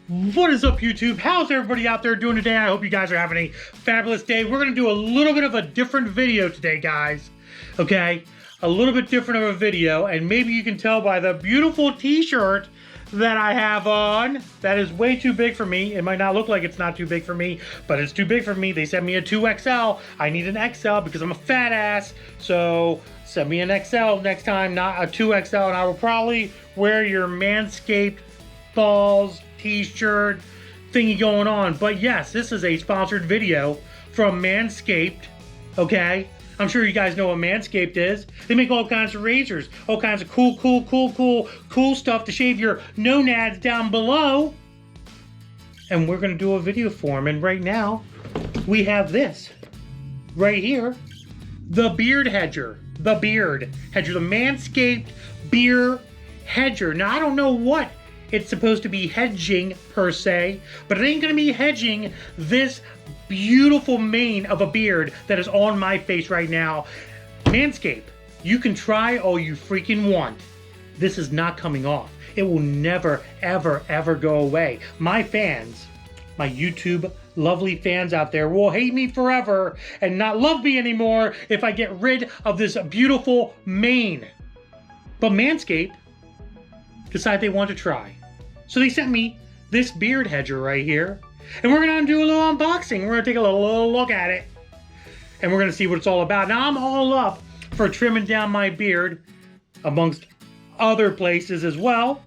What is up, YouTube? How's everybody out there doing today? I hope you guys are having a fabulous day. We're going to do a little bit of a different video today, guys. Okay? A little bit different of a video, and maybe you can tell by the beautiful t-shirt that I have on. That is way too big for me. It might not look like it's not too big for me, but it's too big for me. They sent me a 2XL. I need an XL because I'm a fat ass. So send me an XL next time, not a 2XL, and I will probably wear your Manscaped balls t-shirt thingy going on. But yes, this is a sponsored video from Manscaped. Okay, I'm sure you guys know what Manscaped is. They make all kinds of razors, all kinds of cool stuff to shave your nonads down below. And we're gonna do a video for them. And right now we have this right here, the beard hedger, the Manscaped beard hedger. Now I don't know what it's supposed to be hedging per se, but it ain't gonna be hedging this beautiful mane of a beard that is on my face right now. Manscaped, you can try all you freaking want. This is not coming off. It will never, ever go away. My fans, my YouTube lovely fans out there, will hate me forever and not love me anymore if I get rid of this beautiful mane. But Manscaped decided they want to try. So they sent me this beard hedger right here, and we're gonna do a little unboxing. We're gonna take a little look at it, and we're gonna see what it's all about. Now I'm all up for trimming down my beard, amongst other places as well.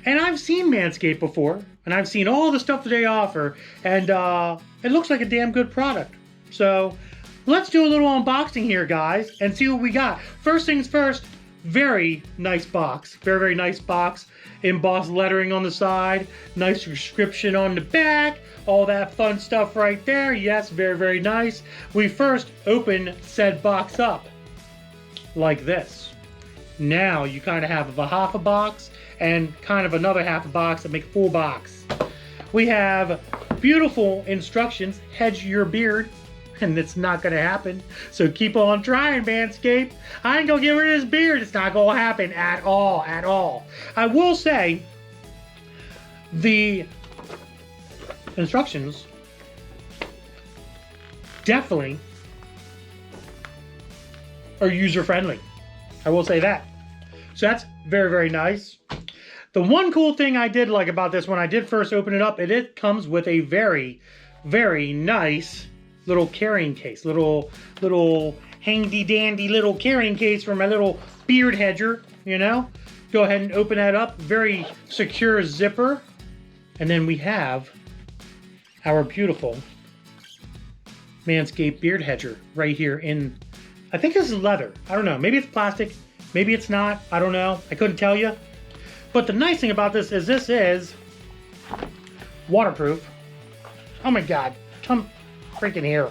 And I've seen Manscaped before, and I've seen all the stuff that they offer, and it looks like a damn good product. So let's do a little unboxing here, guys, and see what we got. First things first, very nice box, very nice box. Embossed lettering on the side, nice description on the back, all that fun stuff right there. Yes, very nice. We first open said box up like this. Now you kind of have a half a box and kind of another half a box that make a full box. We have beautiful instructions, hedge your beard, and it's not gonna happen. So keep on trying, Manscaped. I ain't gonna get rid of this beard. It's not gonna happen at all. I will say the instructions definitely are user-friendly. I will say that. So that's very nice. The one cool thing I did like about this when I did first open it up, it comes with a very nice little carrying case, little handy dandy little carrying case for my little beard hedger, you know. Go ahead and open that up. Very secure zipper. And then we have our beautiful Manscaped beard hedger right here in, I think this is leather. I don't know, maybe it's plastic, maybe it's not, I don't know, I couldn't tell you. But the nice thing about this is waterproof. Oh my God, come freaking here.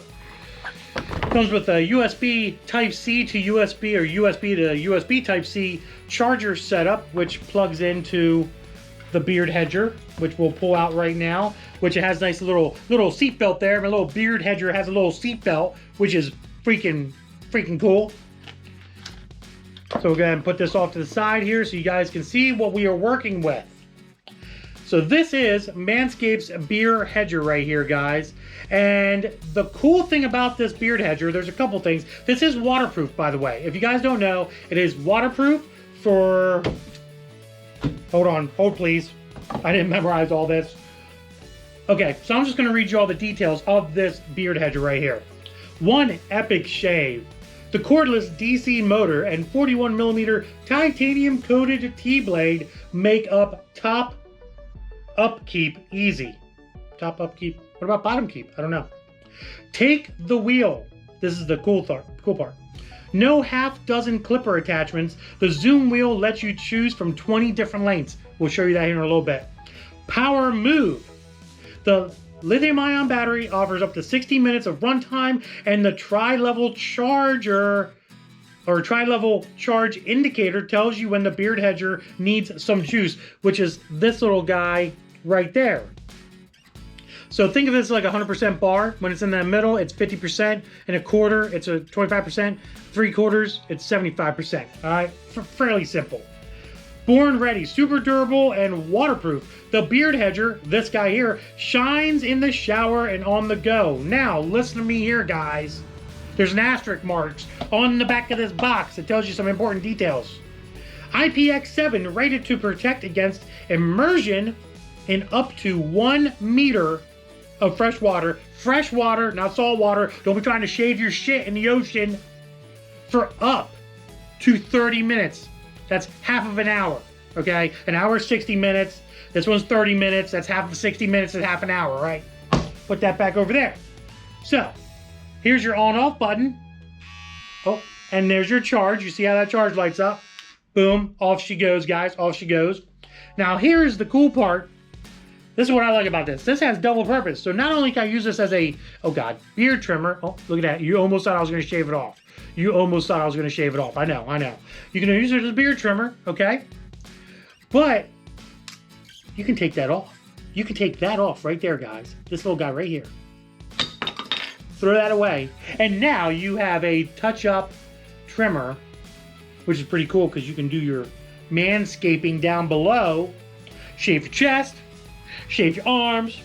Comes with a USB Type-C to USB or USB to USB Type-C charger setup, which plugs into the beard hedger, which we'll pull out right now, which it has a nice little seat belt there. My little beard hedger has a little seat belt, which is freaking cool. So we'll go ahead and put this off to the side here so you guys can see what we are working with. So this is Manscaped's beard hedger right here, guys. And the cool thing about this beard hedger, there's a couple things. This is waterproof, by the way. If you guys don't know, it is waterproof for... Hold please. I didn't memorize all this. Okay, so I'm just gonna read you all the details of this beard hedger right here. One epic shave. The cordless DC motor and 41mm titanium coated T-blade make up top upkeep easy. Top upkeep. What about bottom keep? I don't know. Take the wheel. This is the cool part. No half-dozen clipper attachments. The zoom wheel lets you choose from 20 different lengths. We'll show you that here in a little bit. Power move. The lithium-ion battery offers up to 60 minutes of runtime, and the tri-level charger or tri-level charge indicator tells you when the beard hedger needs some juice, which is this little guy right there. So think of this like a 100% bar. When it's in the middle, it's 50%, and a quarter, it's a 25%, 3/4, it's 75%. All right, fairly simple. Born ready, super durable, and waterproof. The Beard Hedger, this guy here, shines in the shower and on the go. Now, listen to me here, guys. There's an asterisk marks on the back of this box that tells you some important details. IPX7 rated to protect against immersion in up to 1 meter of fresh water. Fresh water, not salt water. Don't be trying to shave your shit in the ocean. For up to 30 minutes. That's half of an hour, okay? An hour is 60 minutes. This one's 30 minutes. That's half of 60 minutes and half an hour, right? Put that back over there. So, here's your on-off button. Oh, and there's your charge. You see how that charge lights up? Boom, off she goes, guys, off she goes. Now, here's the cool part. This is what I like about this. This has double purpose. So not only can I use this as a, oh God, beard trimmer. Oh, look at that. You almost thought I was going to shave it off. You almost thought I was going to shave it off. I know, I know. You can use it as a beard trimmer, okay? But you can take that off. You can take that off right there, guys. This little guy right here. Throw that away. And now you have a touch-up trimmer, which is pretty cool because you can do your manscaping down below. Shave your chest, shave your arms,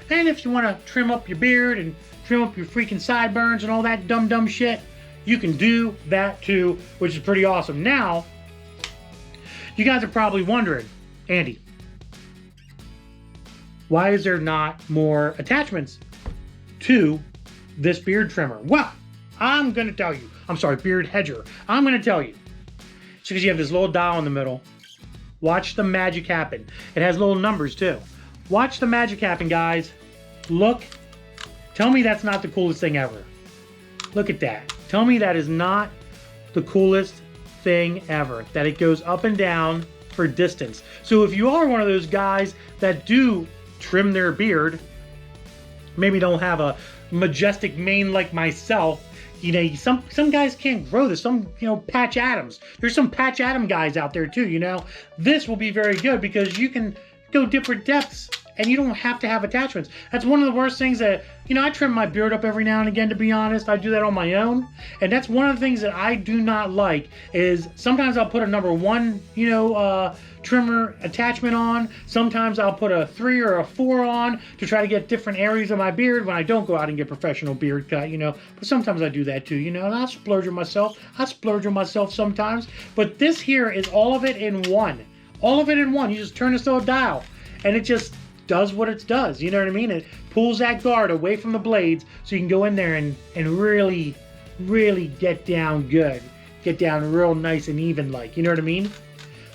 and if you want to trim up your beard and trim up your freaking sideburns and all that dumb shit, you can do that too, which is pretty awesome. Now, you guys are probably wondering, Andy, why is there not more attachments to this beard trimmer? Well, I'm going to tell you. I'm sorry, beard hedger. I'm going to tell you. It's because you have this little dial in the middle. Watch the magic happen. It has little numbers too. Watch the magic happen, guys. Look. Tell me that's not the coolest thing ever. Look at that. Tell me that is not the coolest thing ever. That it goes up and down for distance. So if you are one of those guys that do trim their beard, maybe don't have a majestic mane like myself, you know, some guys can't grow this. Some, you know, Patch Adams. There's some Patch Adam guys out there too, you know. This will be very good because you can go different depths and you don't have to have attachments. That's one of the worst things that, you know, I trim my beard up every now and again, to be honest. I do that on my own. And that's one of the things that I do not like is sometimes I'll put a number 1, you know, trimmer attachment on. Sometimes I'll put a 3 or a 4 on to try to get different areas of my beard when I don't go out and get professional beard cut, you know. But sometimes I do that too, you know, and I'll splurge on myself. I splurge on myself sometimes. But this here is all of it in one. All of it in one. You just turn this little dial and it just does what it does. You know what I mean? It pulls that guard away from the blades so you can go in there and really, really get down good. Get down real nice and even like, you know what I mean?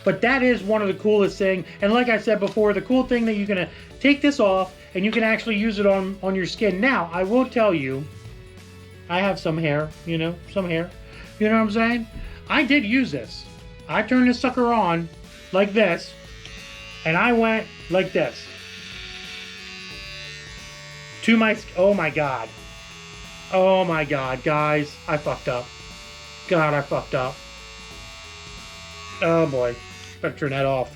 But that is one of the coolest things. And like I said before, the cool thing that you're going to take this off and you can actually use it on your skin. Now, I will tell you, I have some hair, you know, some hair. You know what I'm saying? I did use this. I turned this sucker on like this, and I went like this. To my, oh my God. Oh my God, guys, I fucked up. God, I fucked up. Oh boy, better turn that off.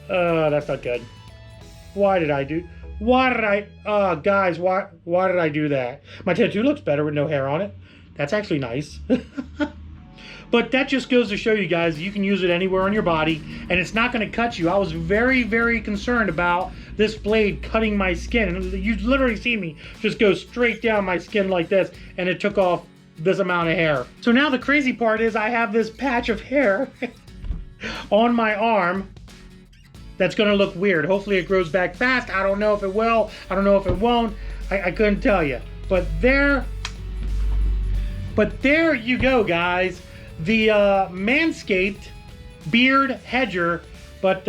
That's not good. Why did I do, guys, why did I do that? My tattoo looks better with no hair on it. That's actually nice. But that just goes to show you guys, you can use it anywhere on your body, and it's not going to cut you. I was very, very concerned about this blade cutting my skin. And you literally see me just go straight down my skin like this, and it took off this amount of hair. So now the crazy part is I have this patch of hair on my arm that's going to look weird. Hopefully it grows back fast. I don't know if it will. I don't know if it won't. I couldn't tell you. But there you go, guys. The Manscaped beard hedger, but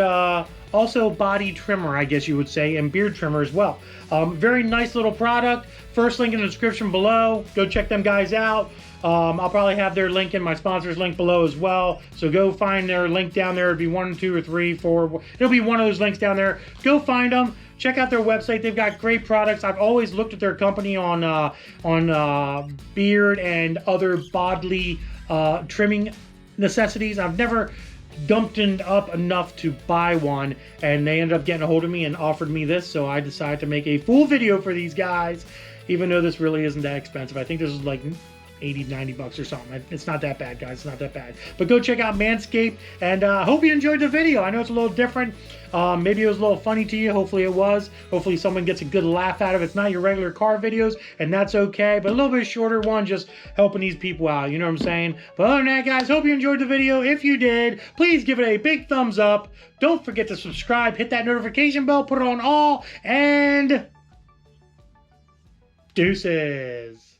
also body trimmer, I guess you would say, and beard trimmer as well. Very nice little product. First link in the description below. Go check them guys out. I'll probably have their link in my sponsor's link below as well. So go find their link down there. It'd be 1, 2, or 3, 4. It'll be one of those links down there. Go find them. Check out their website. They've got great products. I've always looked at their company on beard and other bodily trimming necessities. I've never dumped up enough to buy one, and they ended up getting a hold of me and offered me this, so I decided to make a full video for these guys, even though this really isn't that expensive. I think this is like, 80, 90 bucks or something. It's not that bad, guys. It's not that bad. But go check out Manscaped, and hope you enjoyed the video. I know it's a little different. Maybe it was a little funny to you. Hopefully it was. Hopefully someone gets a good laugh out of it. It's not your regular car videos, and that's okay. But a little bit shorter one, just helping these people out. You know what I'm saying? But other than that, guys, hope you enjoyed the video. If you did, please give it a big thumbs up. Don't forget to subscribe. Hit that notification bell. Put it on all. And deuces.